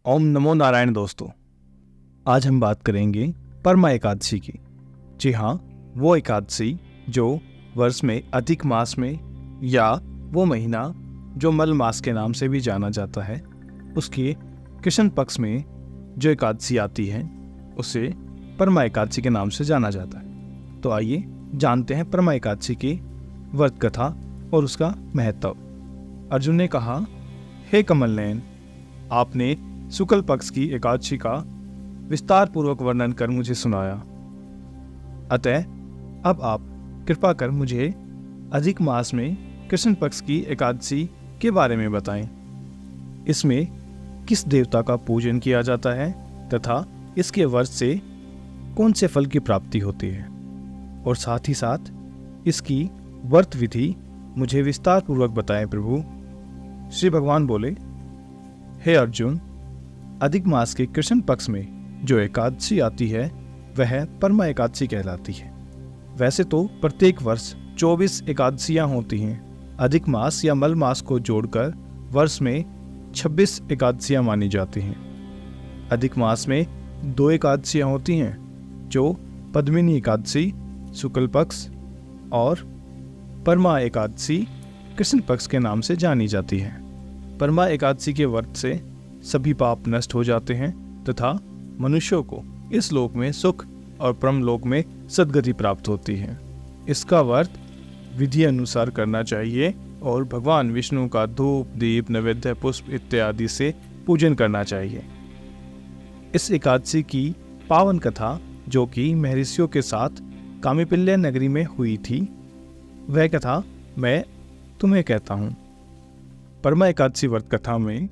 ओम नमो नारायण दोस्तों, आज हम बात करेंगे परमा एकादशी की। जी हाँ, वो एकादशी जो वर्ष में अधिक मास में या वो महीना जो मल मास के नाम से भी जाना जाता है, उसके कृष्ण पक्ष में जो एकादशी आती है उसे परमा एकादशी के नाम से जाना जाता है। तो आइए जानते हैं परमा एकादशी की व्रत कथा और उसका महत्व। अर्जुन ने कहा, हे कमल नयन, आपने शुक्ल पक्ष की एकादशी का विस्तार पूर्वक वर्णन कर मुझे सुनाया, अतः अब आप कृपा कर मुझे अधिक मास में कृष्ण पक्ष की एकादशी के बारे में बताएं। इसमें किस देवता का पूजन किया जाता है तथा इसके व्रत से कौन से फल की प्राप्ति होती है, और साथ ही साथ इसकी व्रत विधि मुझे विस्तार पूर्वक बताएं प्रभु। श्री भगवान बोले, हे अर्जुन, अधिक मास के कृष्ण पक्ष में जो एकादशी आती है वह परमा एकादशी कहलाती है। वैसे तो प्रत्येक वर्ष 24 एकादशियां होती हैं। अधिक मास या मल मास को जोड़कर वर्ष में 26 एकादशियां मानी जाती हैं। अधिक मास में 2 एकादशियां होती हैं, जो पद्मिनी एकादशी शुक्ल पक्ष और परमा एकादशी कृष्ण पक्ष के नाम से जानी जाती है। परमा एकादशी के व्रत से सभी पाप नष्ट हो जाते हैं तथा मनुष्यों को इस लोक में सुख और परम लोक में सद्गति प्राप्त होती है। इसका व्रत विधि अनुसार करना चाहिए और भगवान विष्णु का धूप, दीप, नैवेद्य, पुष्प इत्यादि से पूजन करना चाहिए। इस एकादशी की पावन कथा, जो कि महर्षियों के साथ कामिपिल्य नगरी में हुई थी, वह कथा मैं तुम्हें कहता हूँ। परमा एकादशी व्रत कथा में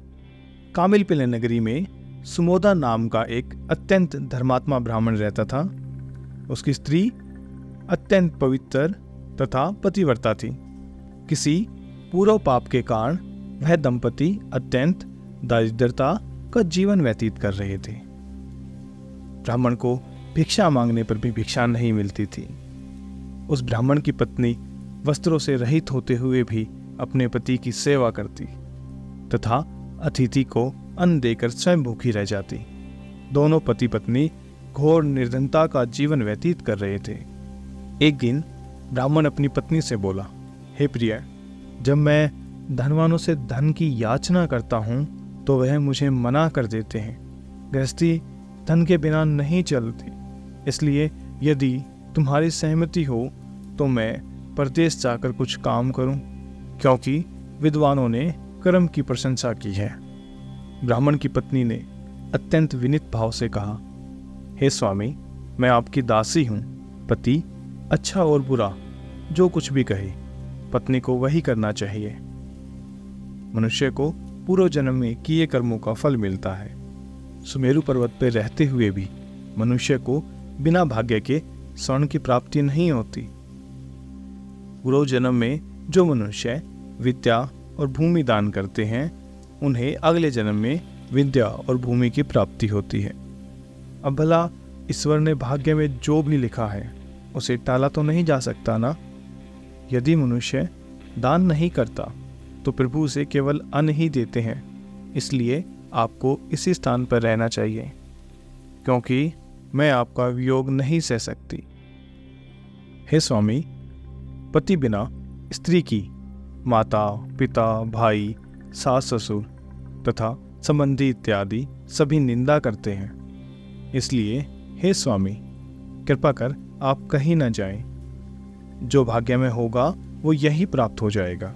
कामिलपिल्य नगरी में सुमोदा नाम का एक अत्यंत धर्मात्मा ब्राह्मण रहता था। उसकी स्त्री अत्यंत पवित्र तथा पतिव्रता थी। किसी पूर्व पाप के कारण वह दंपति अत्यंत दारिद्रता का जीवन व्यतीत कर रहे थे। ब्राह्मण को भिक्षा मांगने पर भी भिक्षा नहीं मिलती थी। उस ब्राह्मण की पत्नी वस्त्रों से रहित होते हुए भी अपने पति की सेवा करती तथा अतिथि को अन्न देकर स्वयं भूखी रह जाती। दोनों पति पत्नी घोर निर्धनता का जीवन व्यतीत कर रहे थे। एक दिन ब्राह्मण अपनी पत्नी से बोला, हे प्रिय, जब मैं धनवानों से धन की याचना करता हूँ तो वह मुझे मना कर देते हैं। गृहस्थी धन के बिना नहीं चलती, इसलिए यदि तुम्हारी सहमति हो तो मैं परदेश जाकर कुछ काम करूं, क्योंकि विद्वानों ने कर्म की प्रशंसा की है। ब्राह्मण की पत्नी ने अत्यंत विनीत भाव से कहा, हे स्वामी, मैं आपकी दासी हूँ। पति अच्छा और बुरा जो कुछ भी कहे, पत्नी को वही करना चाहिए। मनुष्य को पूर्व जन्म में किए कर्मों का फल मिलता है। सुमेरु पर्वत पर रहते हुए भी मनुष्य को बिना भाग्य के स्वर्ण की प्राप्ति नहीं होती। पूर्व जन्म में जो मनुष्य विद्या और भूमि दान करते हैं, उन्हें अगले जन्म में विद्या और भूमि की प्राप्ति होती है। अब भला ईश्वर ने भाग्य में जो भी लिखा है उसे टाला तो नहीं जा सकता ना। यदि मनुष्य दान नहीं करता तो प्रभु उसे केवल अन्न ही देते हैं। इसलिए आपको इसी स्थान पर रहना चाहिए, क्योंकि मैं आपका वियोग नहीं सह सकती। हे स्वामी, पति बिना स्त्री की माता, पिता, भाई, सास, ससुर तथा संबंधी इत्यादि सभी निंदा करते हैं। इसलिए हे स्वामी, कृपा कर आप कहीं न जाएं। जो भाग्य में होगा वो यही प्राप्त हो जाएगा।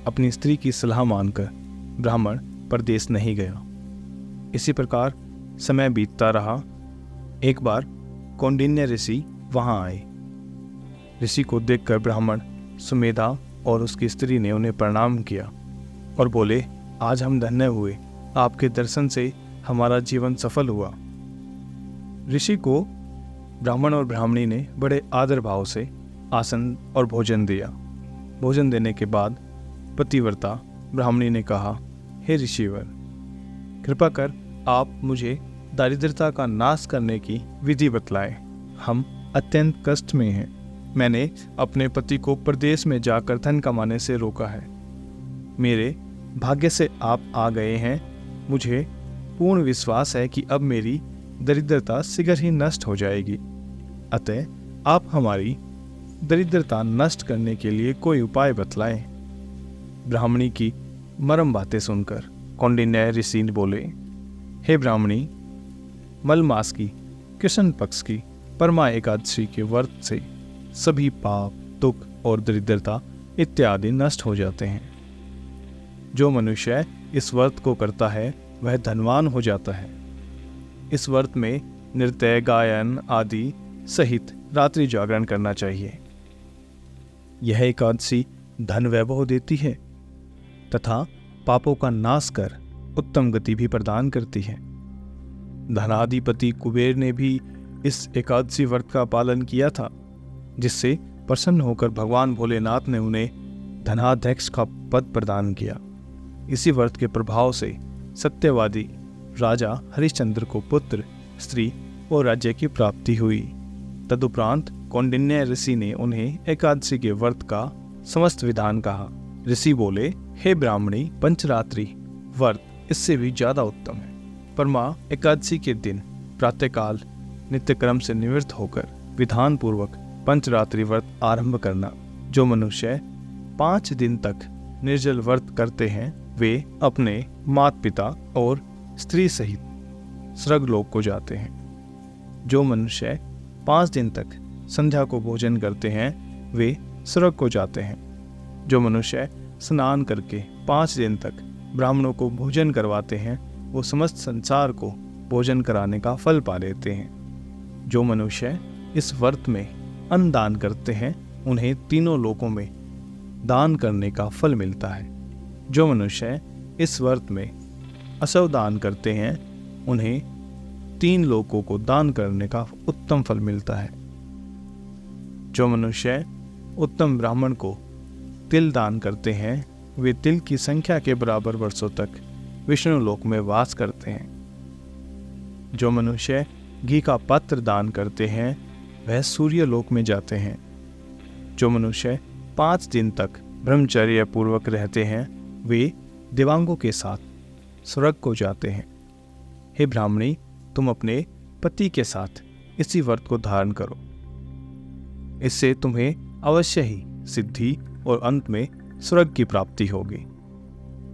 अपनी स्त्री की सलाह मानकर ब्राह्मण परदेश नहीं गया। इसी प्रकार समय बीतता रहा। एक बार कौंडिन्य ऋषि वहां आए। ऋषि को देखकर ब्राह्मण सुमेधा और उसकी स्त्री ने उन्हें प्रणाम किया और बोले, आज हम धन्य हुए, आपके दर्शन से हमारा जीवन सफल हुआ। ऋषि को ब्राह्मण और ब्राह्मणी ने बड़े आदर भाव से आसन और भोजन दिया। भोजन देने के बाद पतिव्रता ब्राह्मणी ने कहा, हे ऋषिवर, कृपा कर आप मुझे दारिद्रता का नाश करने की विधि बतलाएं। हम अत्यंत कष्ट में हैं। मैंने अपने पति को प्रदेश में जाकर धन कमाने से रोका है। मेरे भाग्य से आप आ गए हैं। मुझे पूर्ण विश्वास है कि अब मेरी दरिद्रता शीघ्र ही नष्ट हो जाएगी। अतः आप हमारी दरिद्रता नष्ट करने के लिए कोई उपाय बतलाएं। ब्राह्मणी की मरम बातें सुनकर कौंडिन्य ऋषि बोले, हे ब्राह्मणी, मल मास की कृष्ण पक्ष की परमा एकादशी के व्रत से सभी पाप, दुख और दरिद्रता इत्यादि नष्ट हो जाते हैं। जो मनुष्य इस व्रत को करता है वह धनवान हो जाता है। इस व्रत में नृत्य, गायन आदि सहित रात्रि जागरण करना चाहिए। यह एकादशी धन वैभव देती है तथा पापों का नाश कर उत्तम गति भी प्रदान करती है। धनाधिपति कुबेर ने भी इस एकादशी व्रत का पालन किया था, जिससे प्रसन्न होकर भगवान भोलेनाथ ने उन्हें धनाध्यक्ष का पद प्रदान किया। इसी व्रत के प्रभाव से सत्यवादी राजा हरिश्चंद्र को पुत्र, स्त्री और राज्य की प्राप्ति हुई। तदुपरांत कौंडिन्य ऋषि ने उन्हें एकादशी के व्रत का समस्त विधान कहा। ऋषि बोले, हे ब्राह्मणी, पंचरात्रि व्रत इससे भी ज्यादा उत्तम है। परमा एकादशी के दिन प्रातःकाल नित्यक्रम से निवृत्त होकर विधान पूर्वक पंचरात्रि व्रत आरंभ करना। जो मनुष्य 5 दिन तक निर्जल व्रत करते हैं वे अपने माता पिता और स्त्री सहित स्वर्गलोक को जाते हैं। जो मनुष्य 5 दिन तक संध्या को भोजन करते हैं वे स्वर्ग को जाते हैं। जो मनुष्य स्नान करके 5 दिन तक ब्राह्मणों को भोजन करवाते हैं वो समस्त संसार को भोजन कराने का फल पा लेते हैं। जो मनुष्य इस व्रत में अन्न दान करते हैं उन्हें तीनों लोकों में दान करने का फल मिलता है। जो मनुष्य इस व्रत में असव दान करते हैं उन्हें 3 लोकों को दान करने का उत्तम फल मिलता है। जो मनुष्य उत्तम ब्राह्मण को तिल दान करते हैं वे तिल की संख्या के बराबर वर्षों तक विष्णु लोक में वास करते हैं। जो मनुष्य घी का पात्र दान करते हैं वह सूर्य लोक में जाते हैं। जो मनुष्य 5 दिन तक ब्रह्मचर्य पूर्वक रहते हैं वे देवांगों के साथ स्वर्ग को जाते हैं। हे ब्राह्मणी, तुम अपने पति के साथ इसी व्रत को धारण करो। इससे तुम्हें अवश्य ही सिद्धि और अंत में स्वर्ग की प्राप्ति होगी।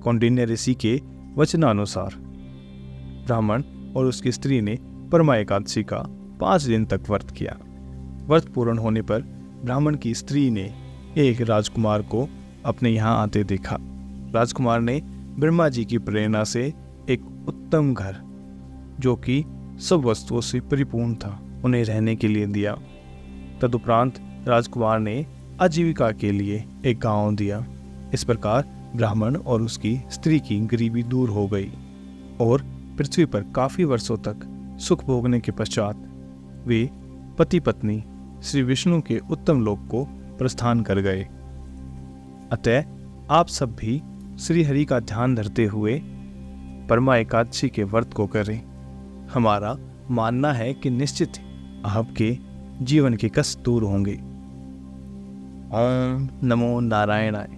कौंडिन्य ऋषि के वचनानुसार ब्राह्मण और उसकी स्त्री ने परमा एकादशी का 5 दिन तक व्रत किया। व्रत पूर्ण होने पर ब्राह्मण की स्त्री ने एक राजकुमार को अपने यहाँ आते देखा। राजकुमार ने ब्रह्मा जी की प्रेरणा से एक उत्तम घर जो कि सब वस्तुओं से परिपूर्ण था उन्हें रहने के लिए दिया। तदुपरांत राजकुमार ने आजीविका के लिए एक गांव दिया। इस प्रकार ब्राह्मण और उसकी स्त्री की गरीबी दूर हो गई और पृथ्वी पर काफी वर्षों तक सुख भोगने के पश्चात वे पति पत्नी श्री विष्णु के उत्तम लोक को प्रस्थान कर गए। अतः आप सब भी श्री हरि का ध्यान धरते हुए परमा एकादशी के व्रत को करें। हमारा मानना है कि निश्चित आपके जीवन के कष्ट दूर होंगे। ओम नमो नारायणाय।